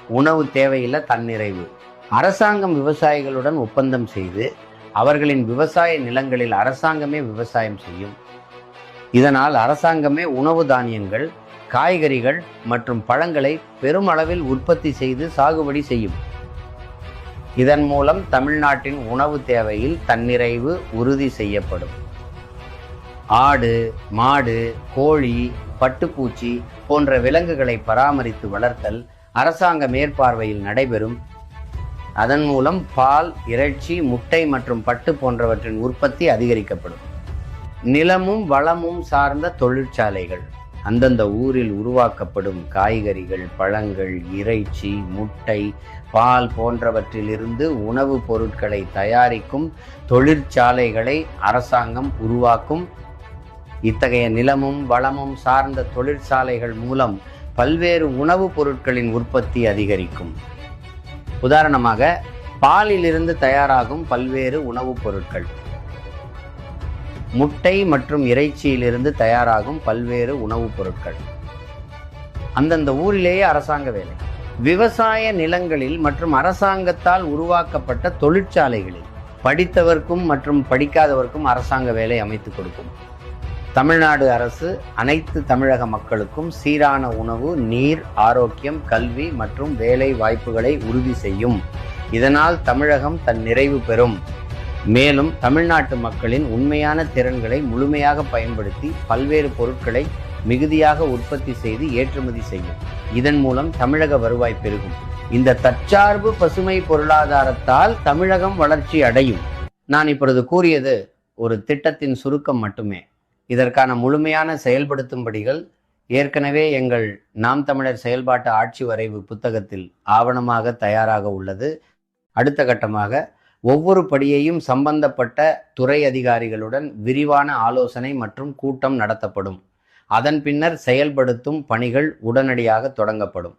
உணவு தேவையில்லை, தன்னிறைவு. அரசாங்கம் விவசாயிகளுடன் ஒப்பந்தம் செய்து அவர்களின் விவசாய நிலங்களில் அரசாங்கமே விவசாயம் செய்யும். இதனால் அரசாங்கமே உணவு தானியங்கள், காய்கறிகள் மற்றும் பழங்களை பெருமளவில் உற்பத்தி செய்து சாகுபடி செய்யும். இதன் மூலம் தமிழ்நாட்டின் உணவு தேவையில் தன்னிறைவு உறுதி செய்யப்படும். ஆடு, மாடு, கோழி, பட்டுப்பூச்சி போன்ற விலங்குகளை பராமரித்து வளர்த்தல் அரசாங்க மேற்பார்வையில் நடைபெறும். அதன் மூலம் பால், இறைச்சி, முட்டை மற்றும் பட்டு போன்றவற்றின் உற்பத்தி அதிகரிக்கப்படும். நிலமும் வளமும் சார்ந்த தொழிற்சாலைகள். அந்தந்த ஊரில் உருவாக்கப்படும் காய்கறிகள், பழங்கள், இறைச்சி, முட்டை, பால் போன்றவற்றிலிருந்து உணவுப் பொருட்களை தயாரிக்கும் தொழிற்சாலைகளை அரசாங்கம் உருவாக்கும். இத்தகைய நிலமும் வளமும் சார்ந்த தொழிற்சாலைகள் மூலம் பல்வேறு உணவுப் பொருட்களின் உற்பத்தி அதிகரிக்கும். உதாரணமாக, பாலிலிருந்து தயாராகும் பல்வேறு உணவுப் பொருட்கள், முட்டை மற்றும் இறைச்சியிலிருந்து தயாராகும் பல்வேறு உணவுப் பொருட்கள். அந்தந்த ஊரிலேயே அரசாங்க வேலை. விவசாய நிலங்களில் மற்றும் அரசாங்கத்தால் உருவாக்கப்பட்ட தொழிற்சாலைகளில் படித்தவர்க்கும் மற்றும் படிக்காதவர்க்கும் அரசாங்க வேலை அமைத்துக் கொடுக்கும். தமிழ்நாடு அரசு அனைத்து தமிழக மக்களுக்கும் சீரான உணவு, நீர், ஆரோக்கியம், கல்வி மற்றும் வேலை வாய்ப்புகளை உறுதி செய்யும். இதனால் தமிழகம் தன் நிறைவு பெறும். மேலும் தமிழ்நாட்டு மக்களின் உண்மையான திறன்களை முழுமையாக பயன்படுத்தி பல்வேறு பொருட்களை மிகுதியாக உற்பத்தி செய்து ஏற்றுமதி செய்யும். இதன் மூலம் தமிழக வருவாய் பெருகும். இந்த தற்சார்பு பசுமை பொருளாதாரத்தால் தமிழகம் வளர்ச்சி அடையும். நான் இப்பொழுது கூறியது ஒரு திட்டத்தின் சுருக்கம் மட்டுமே. இதற்கான முழுமையான செயல்படுத்தும்படிகள் ஏற்கனவே எங்கள் நாம் தமிழர் செயல்பாட்டு ஆட்சி வரைவு புத்தகத்தில் ஆவணமாக தயாராக உள்ளது. அடுத்த கட்டமாக ஒவ்வொரு படியையும் சம்பந்தப்பட்ட துறை அதிகாரிகளுடன் விரிவான ஆலோசனை மற்றும் கூட்டம் நடத்தப்படும். அதன் பின்னர் செயல்படுத்தும் பணிகள் உடனடியாக தொடங்கப்படும்.